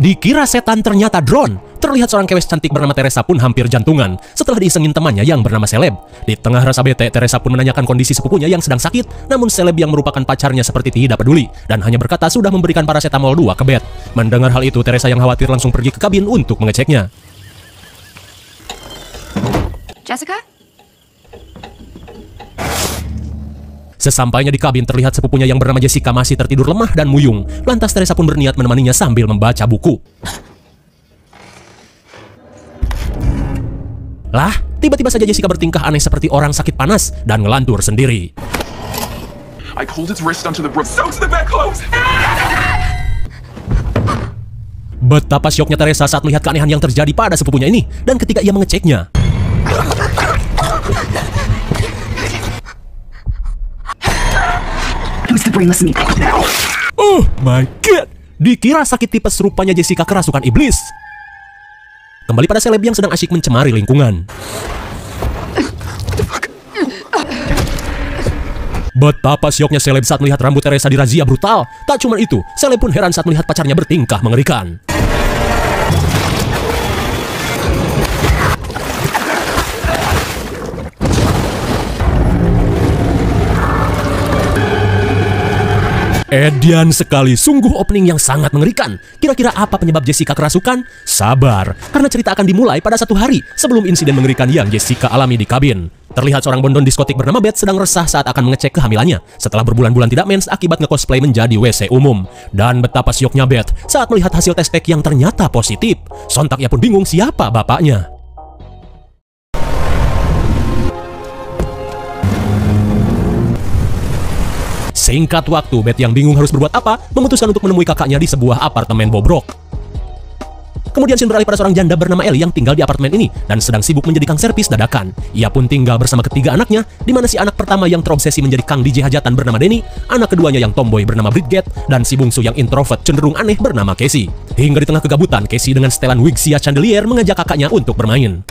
Dikira setan, ternyata drone. Terlihat seorang kewes cantik bernama Teresa pun hampir jantungan setelah diisengin temannya yang bernama Seleb. Di tengah rasa bete, Teresa pun menanyakan kondisi sepupunya yang sedang sakit. Namun Seleb yang merupakan pacarnya seperti tidak peduli dan hanya berkata sudah memberikan paracetamol 2 ke Beth. Mendengar hal itu, Teresa yang khawatir langsung pergi ke kabin untuk mengeceknya. Jessica? Sesampainya di kabin, terlihat sepupunya yang bernama Jessica masih tertidur lemah dan muyung. Lantas Teresa pun berniat menemaninya sambil membaca buku. Lah, tiba-tiba saja Jessica bertingkah aneh seperti orang sakit panas dan ngelantur sendiri. I pulled its wrist onto the broom. Soaks the bedclothes. Betapa syoknya Teresa saat melihat keanehan yang terjadi pada sepupunya ini, dan ketika ia mengeceknya, oh my god, dikira sakit tipes, rupanya Jessica kerasukan iblis. Kembali pada Seleb yang sedang asyik mencemari lingkungan. Betapa syoknya Seleb saat melihat rambut Teresa dirazia brutal. Tak cuma itu, Seleb pun heran saat melihat pacarnya bertingkah mengerikan. Edian sekali, sungguh opening yang sangat mengerikan. Kira-kira apa penyebab Jessica kerasukan? Sabar, karena cerita akan dimulai pada satu hari sebelum insiden mengerikan yang Jessica alami di kabin. Terlihat seorang bondon diskotik bernama Beth sedang resah saat akan mengecek kehamilannya setelah berbulan-bulan tidak mens akibat nge-cosplay menjadi WC umum. Dan betapa syoknya Beth saat melihat hasil tes pack yang ternyata positif. Sontak ia pun bingung siapa bapaknya. Singkat waktu, Beth yang bingung harus berbuat apa, memutuskan untuk menemui kakaknya di sebuah apartemen bobrok. Kemudian scene beralih pada seorang janda bernama Ellie yang tinggal di apartemen ini dan sedang sibuk menjadi kang servis dadakan. Ia pun tinggal bersama ketiga anaknya, di mana si anak pertama yang terobsesi menjadi kang DJ hajatan bernama Danny, anak keduanya yang tomboy bernama Bridget, dan si bungsu yang introvert cenderung aneh bernama Casey. Hingga di tengah kegabutan, Casey dengan setelan wig Sia Chandelier mengajak kakaknya untuk bermain.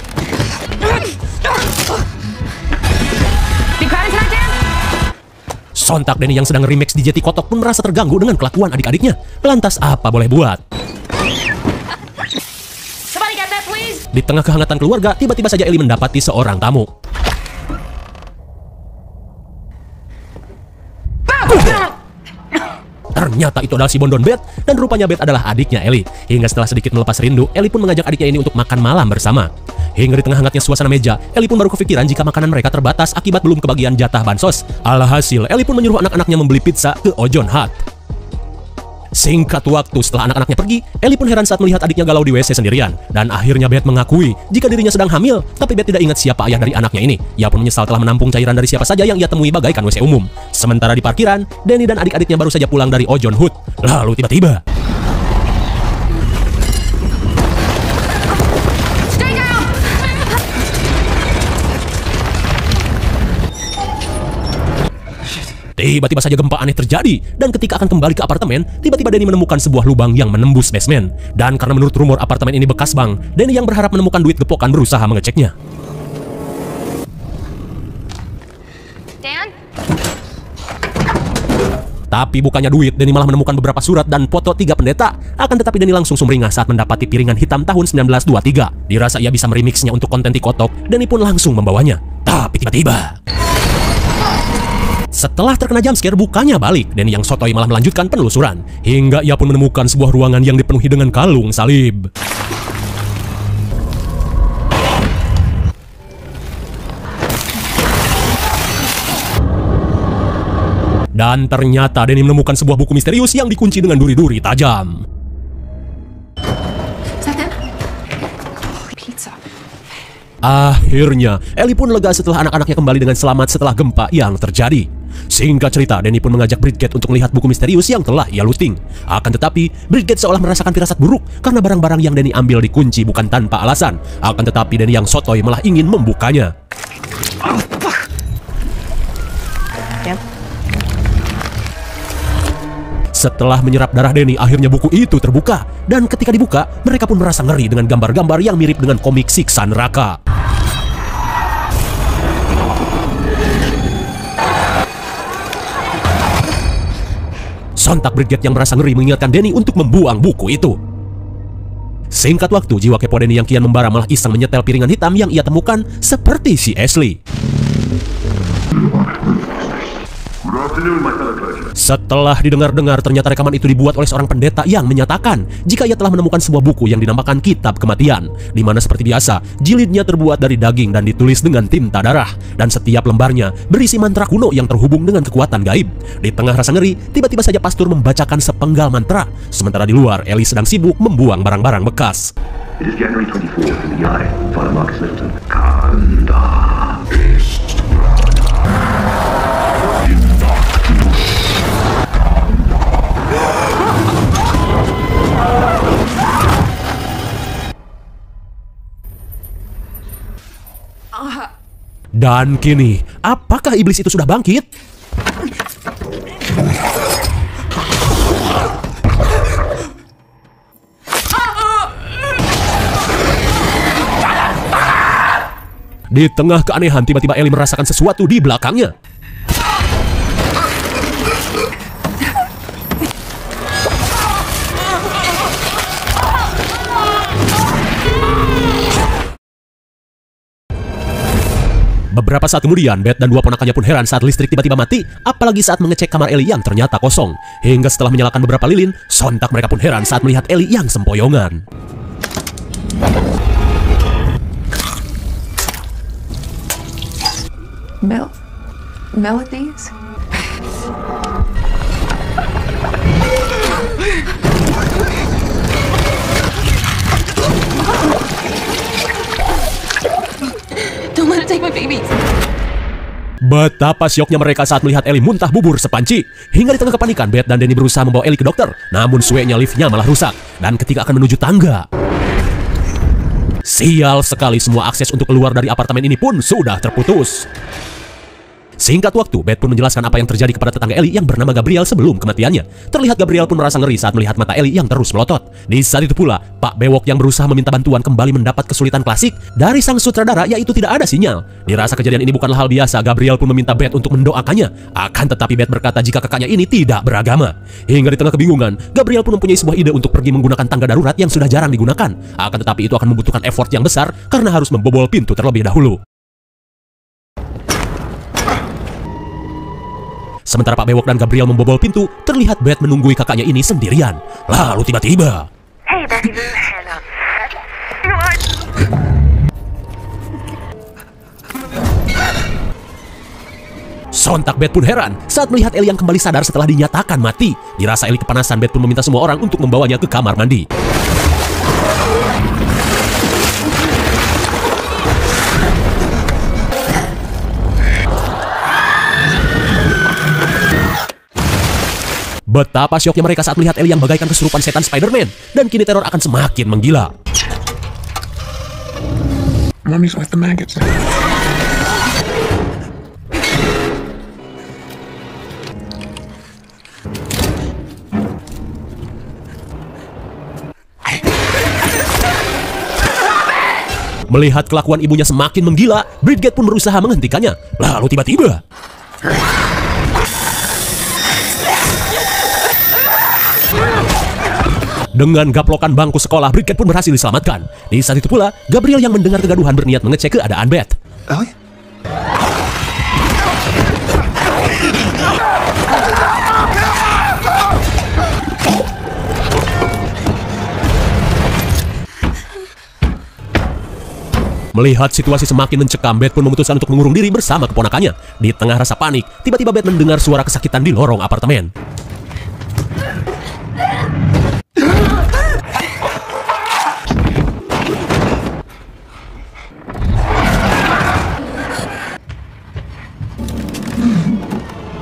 Sontak Danny yang sedang remix DJ Kotok pun merasa terganggu dengan kelakuan adik-adiknya. Lantas apa boleh buat? Di tengah kehangatan keluarga, tiba-tiba saja Ellie mendapati seorang tamu. Ternyata itu adalah si bondon Beth, dan rupanya Beth adalah adiknya Ellie. Hingga setelah sedikit melepas rindu, Ellie pun mengajak adiknya ini untuk makan malam bersama. Hingga di tengah hangatnya suasana meja, Ellie pun baru kepikiran jika makanan mereka terbatas akibat belum kebagian jatah bansos. Alhasil, Ellie pun menyuruh anak-anaknya membeli pizza ke Ojon Hut. Singkat waktu setelah anak-anaknya pergi, Ellie pun heran saat melihat adiknya galau di WC sendirian. Dan akhirnya Beth mengakui jika dirinya sedang hamil, tapi Beth tidak ingat siapa ayah dari anaknya ini. Ia pun menyesal telah menampung cairan dari siapa saja yang ia temui bagaikan WC umum. Sementara di parkiran, Danny dan adik-adiknya baru saja pulang dari Ojon Hut. Lalu tiba-tiba, tiba-tiba saja gempa aneh terjadi, dan ketika akan kembali ke apartemen, tiba-tiba Danny menemukan sebuah lubang yang menembus basement. Dan karena menurut rumor apartemen ini bekas bank, Danny yang berharap menemukan duit gepokan berusaha mengeceknya. Dan? Tapi bukannya duit, Danny malah menemukan beberapa surat dan foto 3 pendeta. Akan tetapi Danny langsung sumringah saat mendapati piringan hitam tahun 1923. Dirasa ia bisa meremixnya untuk konten TikTok, Danny pun langsung membawanya. Tapi tiba-tiba, setelah terkena jumpscare, bukannya balik. Danny yang sotoy malah melanjutkan penelusuran. Hingga ia pun menemukan sebuah ruangan yang dipenuhi dengan kalung salib. Dan ternyata Danny menemukan sebuah buku misterius yang dikunci dengan duri-duri tajam. Akhirnya, Ellie pun lega setelah anak-anaknya kembali dengan selamat setelah gempa yang terjadi. Singkat cerita, Danny pun mengajak Bridget untuk melihat buku misterius yang telah ia looting. Akan tetapi, Bridget seolah merasakan firasat buruk karena barang-barang yang Danny ambil dikunci bukan tanpa alasan. Akan tetapi, Danny yang sotoy malah ingin membukanya. Setelah menyerap darah Danny, akhirnya buku itu terbuka. Dan ketika dibuka, mereka pun merasa ngeri dengan gambar-gambar yang mirip dengan komik siksa neraka. Sontak Bridget yang merasa ngeri mengingatkan Danny untuk membuang buku itu. Singkat waktu, jiwa kepo Danny yang kian membara malah iseng menyetel piringan hitam yang ia temukan seperti si Ashley. Setelah didengar-dengar, ternyata rekaman itu dibuat oleh seorang pendeta yang menyatakan jika ia telah menemukan sebuah buku yang dinamakan Kitab Kematian, di mana seperti biasa, jilidnya terbuat dari daging dan ditulis dengan tinta darah, dan setiap lembarnya berisi mantra kuno yang terhubung dengan kekuatan gaib. Di tengah rasa ngeri, tiba-tiba saja pastor membacakan sepenggal mantra, sementara di luar, Ellie sedang sibuk membuang barang-barang bekas. It is January 24th in the eye. Father Marcus Lipton. Kanda. Dan kini, apakah iblis itu sudah bangkit? Di tengah keanehan, tiba-tiba Ellie merasakan sesuatu di belakangnya. Beberapa saat kemudian, Beth dan dua ponakannya pun heran saat listrik tiba-tiba mati, apalagi saat mengecek kamar Ellie yang ternyata kosong. Hingga setelah menyalakan beberapa lilin, sontak mereka pun heran saat melihat Ellie yang sempoyongan. Melodies? Don't let it take my babies. Betapa syoknya mereka saat melihat Ellie muntah bubur sepanci. Hingga di tengah kepanikan, Beth dan Danny berusaha membawa Ellie ke dokter. Namun suenya liftnya malah rusak. Dan ketika akan menuju tangga, sial sekali, semua akses untuk keluar dari apartemen ini pun sudah terputus. Singkat waktu, Beth pun menjelaskan apa yang terjadi kepada tetangga Ellie yang bernama Gabriel sebelum kematiannya. Terlihat Gabriel pun merasa ngeri saat melihat mata Ellie yang terus melotot. Di saat itu pula, Pak Bewok yang berusaha meminta bantuan kembali mendapat kesulitan klasik dari sang sutradara, yaitu tidak ada sinyal. Dirasa kejadian ini bukanlah hal biasa, Gabriel pun meminta Beth untuk mendoakannya. Akan tetapi Beth berkata jika kakaknya ini tidak beragama. Hingga di tengah kebingungan, Gabriel pun mempunyai sebuah ide untuk pergi menggunakan tangga darurat yang sudah jarang digunakan. Akan tetapi itu akan membutuhkan effort yang besar karena harus membobol pintu terlebih dahulu. Sementara Pak Bewok dan Gabriel membobol pintu, terlihat Beth menunggui kakaknya ini sendirian. Lalu tiba-tiba, Hey, baby boo, Hannah. sontak Beth pun heran saat melihat Ellie yang kembali sadar setelah dinyatakan mati. Dirasa Ellie kepanasan, Beth pun meminta semua orang untuk membawanya ke kamar mandi. Betapa syoknya mereka saat melihat Ellie yang bagaikan kesurupan setan Spider-Man, dan kini teror akan semakin menggila. Mommy's with the maggots. Melihat kelakuan ibunya semakin menggila, Bridget pun berusaha menghentikannya. Lalu tiba-tiba, dengan gaplokan bangku sekolah, Bridget pun berhasil diselamatkan. Di saat itu pula, Gabriel yang mendengar kegaduhan berniat mengecek keadaan Beth. Ellie? Melihat situasi semakin mencekam, Beth pun memutuskan untuk mengurung diri bersama keponakannya. Di tengah rasa panik, tiba-tiba Beth mendengar suara kesakitan di lorong apartemen.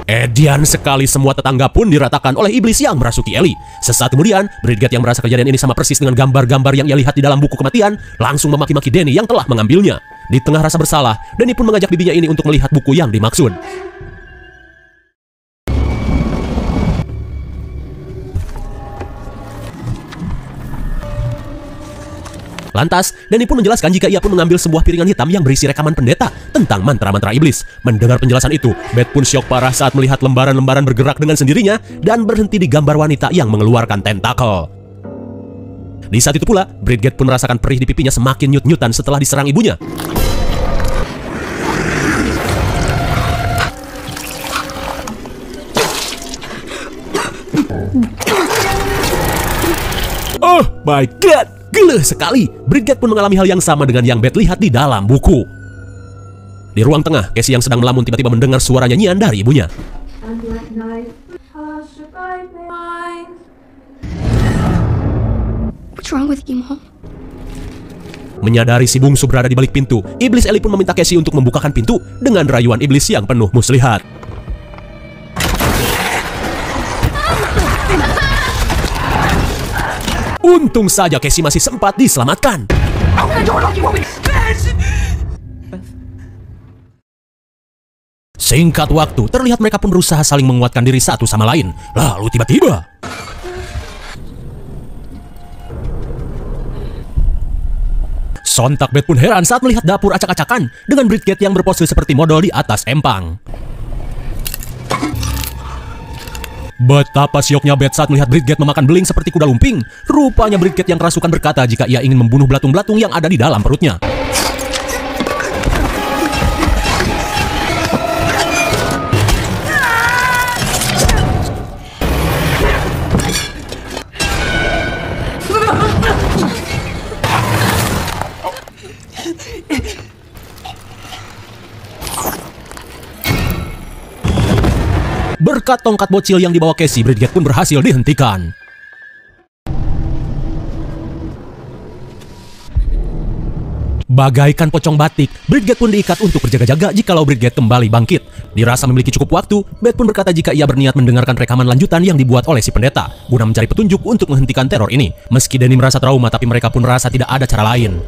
Edian sekali, semua tetangga pun diratakan oleh iblis yang merasuki Ellie. Sesaat kemudian, Bridget yang merasa kejadian ini sama persis dengan gambar-gambar yang ia lihat di dalam buku kematian, langsung memaki-maki Danny yang telah mengambilnya. Di tengah rasa bersalah, Danny pun mengajak bibinya ini untuk melihat buku yang dimaksud. Lantas, Danny pun menjelaskan jika ia pun mengambil sebuah piringan hitam yang berisi rekaman pendeta tentang mantra-mantra iblis. Mendengar penjelasan itu, Beth pun syok parah saat melihat lembaran-lembaran bergerak dengan sendirinya dan berhenti di gambar wanita yang mengeluarkan tentakel. Di saat itu pula, Bridget pun merasakan perih di pipinya semakin nyut-nyutan setelah diserang ibunya. Oh my god, geleh sekali. Bridget pun mengalami hal yang sama dengan yang Beth lihat di dalam buku. Di ruang tengah, Casey yang sedang melamun tiba-tiba mendengar suara nyanyian dari ibunya. What's wrong with you, Mom? Menyadari si bungsu berada di balik pintu, iblis Ellie pun meminta Casey untuk membukakan pintu dengan rayuan iblis yang penuh muslihat. Untung saja Casey masih sempat diselamatkan. Singkat waktu, terlihat mereka pun berusaha saling menguatkan diri satu sama lain. Lalu tiba-tiba, sontak Beth pun heran saat melihat dapur acak-acakan dengan Bridget yang berpose seperti model di atas empang. Betapa syoknya Beth saat melihat Bridget memakan beling seperti kuda lumping. Rupanya Bridget yang kerasukan berkata jika ia ingin membunuh belatung-belatung yang ada di dalam perutnya. Berkat tongkat bocil yang dibawa Casey, Bridget pun berhasil dihentikan. Bagaikan pocong batik, Bridget pun diikat untuk berjaga-jaga jikalau Bridget kembali bangkit. Dirasa memiliki cukup waktu, Beth pun berkata jika ia berniat mendengarkan rekaman lanjutan yang dibuat oleh si pendeta, guna mencari petunjuk untuk menghentikan teror ini. Meski Danny merasa trauma, tapi mereka pun merasa tidak ada cara lain.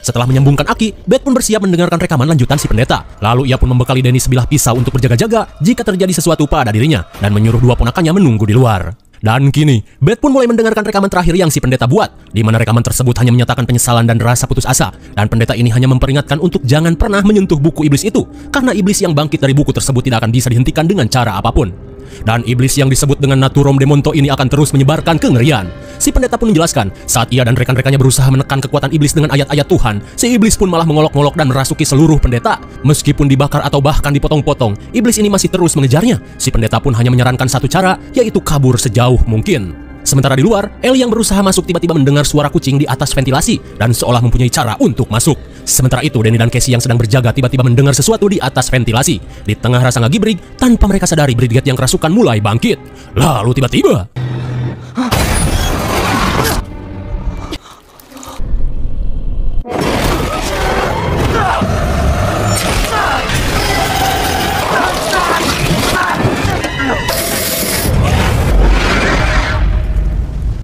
Setelah menyambungkan aki, Beth pun bersiap mendengarkan rekaman lanjutan si pendeta. Lalu ia pun membekali Danny sebilah pisau untuk berjaga-jaga jika terjadi sesuatu pada dirinya, dan menyuruh dua ponakannya menunggu di luar. Dan kini, Beth pun mulai mendengarkan rekaman terakhir yang si pendeta buat, di mana rekaman tersebut hanya menyatakan penyesalan dan rasa putus asa. Dan pendeta ini hanya memperingatkan untuk jangan pernah menyentuh buku iblis itu, karena iblis yang bangkit dari buku tersebut tidak akan bisa dihentikan dengan cara apapun. Dan iblis yang disebut dengan Naturom Demonto ini akan terus menyebarkan kengerian. Si pendeta pun menjelaskan, saat ia dan rekan-rekannya berusaha menekan kekuatan iblis dengan ayat-ayat Tuhan, si iblis pun malah mengolok-ngolok dan merasuki seluruh pendeta. Meskipun dibakar atau bahkan dipotong-potong, iblis ini masih terus mengejarnya. Si pendeta pun hanya menyarankan satu cara, yaitu kabur sejauh mungkin. Sementara di luar, Ellie yang berusaha masuk tiba-tiba mendengar suara kucing di atas ventilasi dan seolah mempunyai cara untuk masuk. Sementara itu, Danny dan Casey yang sedang berjaga tiba-tiba mendengar sesuatu di atas ventilasi. Di tengah rasa ngagibrig, tanpa mereka sadari Bridget yang kerasukan mulai bangkit. Lalu tiba-tiba,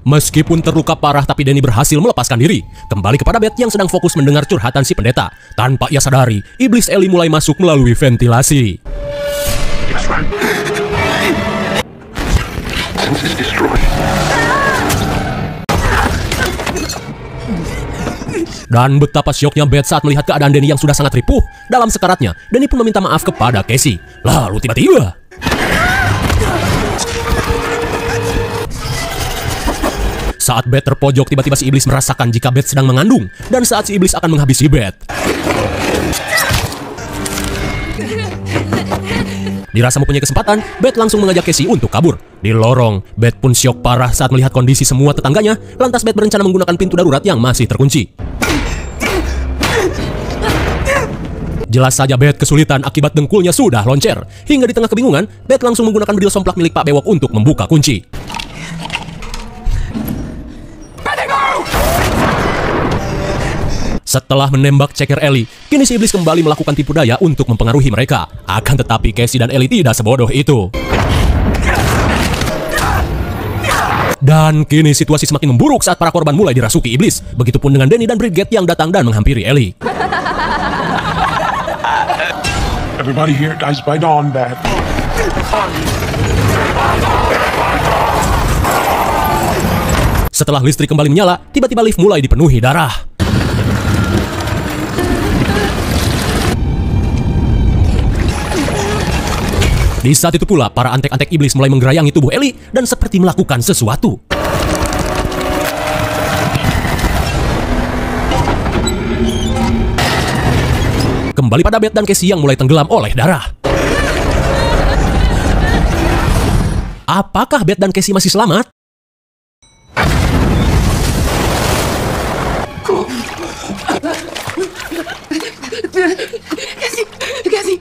meskipun terluka parah, tapi Danny berhasil melepaskan diri. Kembali kepada Beth yang sedang fokus mendengar curhatan si pendeta. Tanpa ia sadari, iblis Ellie mulai masuk melalui ventilasi. Dan betapa syoknya Beth saat melihat keadaan Danny yang sudah sangat ripuh. Dalam sekaratnya, Danny pun meminta maaf kepada Casey. Lalu tiba-tiba, saat Beth terpojok, tiba-tiba si iblis merasakan jika Beth sedang mengandung. Dan saat si iblis akan menghabisi Beth, dirasa mempunyai kesempatan, Beth langsung mengajak Casey untuk kabur. Di lorong, Beth pun syok parah saat melihat kondisi semua tetangganya. Lantas Beth berencana menggunakan pintu darurat yang masih terkunci. Jelas saja Beth kesulitan akibat dengkulnya sudah loncer. Hingga di tengah kebingungan, Beth langsung menggunakan bedil somplak milik Pak Bewok untuk membuka kunci. Setelah menembak ceker Ellie, kini si iblis kembali melakukan tipu daya untuk mempengaruhi mereka. Akan tetapi Casey dan Ellie tidak sebodoh itu. Dan kini situasi semakin memburuk saat para korban mulai dirasuki iblis. Begitupun dengan Danny dan Bridget yang datang dan menghampiri Ellie. Everybody here dies by dawn, Beth. Setelah listrik kembali menyala, tiba-tiba lift mulai dipenuhi darah. Di saat itu pula, para antek-antek iblis mulai menggerayangi tubuh Ellie dan seperti melakukan sesuatu. Kembali pada Beth dan Casey yang mulai tenggelam oleh darah. Apakah Beth dan Casey masih selamat? Cassie.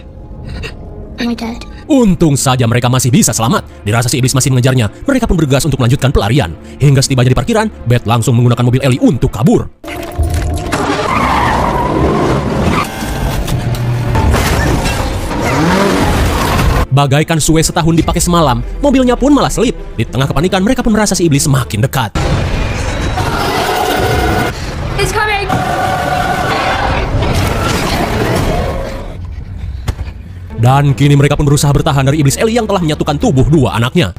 My dad. Untung saja mereka masih bisa selamat. Dirasa si iblis masih mengejarnya, mereka pun bergegas untuk melanjutkan pelarian. Hingga setibanya di parkiran, Beth langsung menggunakan mobil Ellie untuk kabur. Bagaikan suwe setahun dipakai semalam, mobilnya pun malah selip. Di tengah kepanikan, mereka pun merasa si iblis semakin dekat. It's coming. Dan kini mereka pun berusaha bertahan dari iblis Ellie yang telah menyatukan tubuh dua anaknya.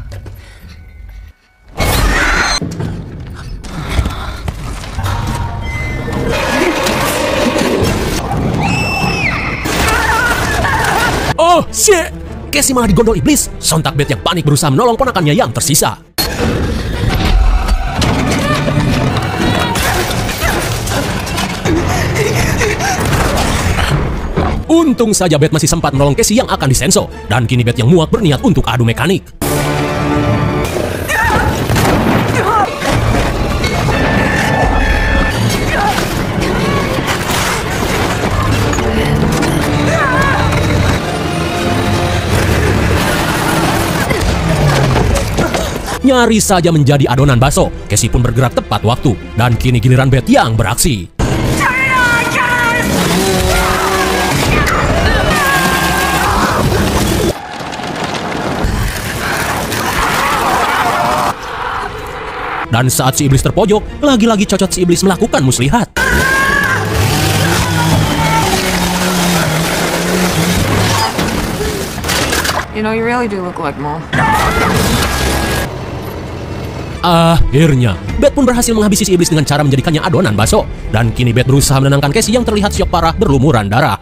Oh, shit! Casey malah digondol iblis. Sontak Beth yang panik berusaha menolong ponakannya yang tersisa. Untung saja Beth masih sempat menolong Casey yang akan disenso. Dan kini Beth yang muak berniat untuk adu mekanik. Nyaris saja menjadi adonan bakso. Casey pun bergerak tepat waktu. Dan kini giliran Beth yang beraksi. Dan saat si iblis terpojok, lagi-lagi cocot si iblis melakukan muslihat. You know, you really do look like Mom. Akhirnya, Beth pun berhasil menghabisi si iblis dengan cara menjadikannya adonan bakso. Dan kini Beth berusaha menenangkan Casey yang terlihat syok parah berlumuran darah.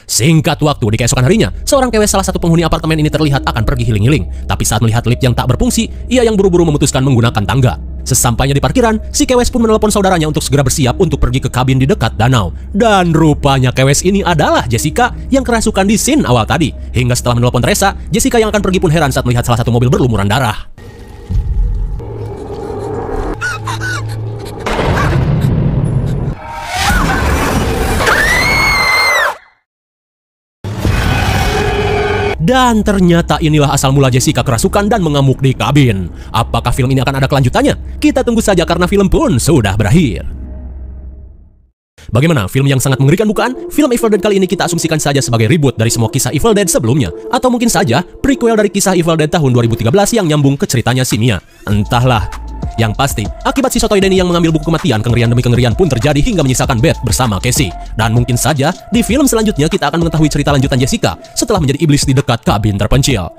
Singkat waktu, di keesokan harinya, seorang kewes salah satu penghuni apartemen ini terlihat akan pergi healing-healing. Tapi saat melihat lift yang tak berfungsi, ia yang buru-buru memutuskan menggunakan tangga. Sesampainya di parkiran, si kewes pun menelepon saudaranya untuk segera bersiap untuk pergi ke kabin di dekat danau. Dan rupanya kewes ini adalah Jessica yang kerasukan di scene awal tadi. Hingga setelah menelepon Teresa, Jessica yang akan pergi pun heran saat melihat salah satu mobil berlumuran darah. Dan ternyata inilah asal mula Jessica kerasukan dan mengamuk di kabin. Apakah film ini akan ada kelanjutannya? Kita tunggu saja karena film pun sudah berakhir. Bagaimana? Film yang sangat mengerikan bukan? Film Evil Dead kali ini kita asumsikan saja sebagai reboot dari semua kisah Evil Dead sebelumnya. Atau mungkin saja prequel dari kisah Evil Dead tahun 2013 yang nyambung ke ceritanya si Mia. Entahlah. Yang pasti, akibat si sotoy Denny yang mengambil buku kematian, kengerian demi kengerian pun terjadi hingga menyisakan Beth bersama Casey. Dan mungkin saja, di film selanjutnya kita akan mengetahui cerita lanjutan Jessica setelah menjadi iblis di dekat kabin terpencil.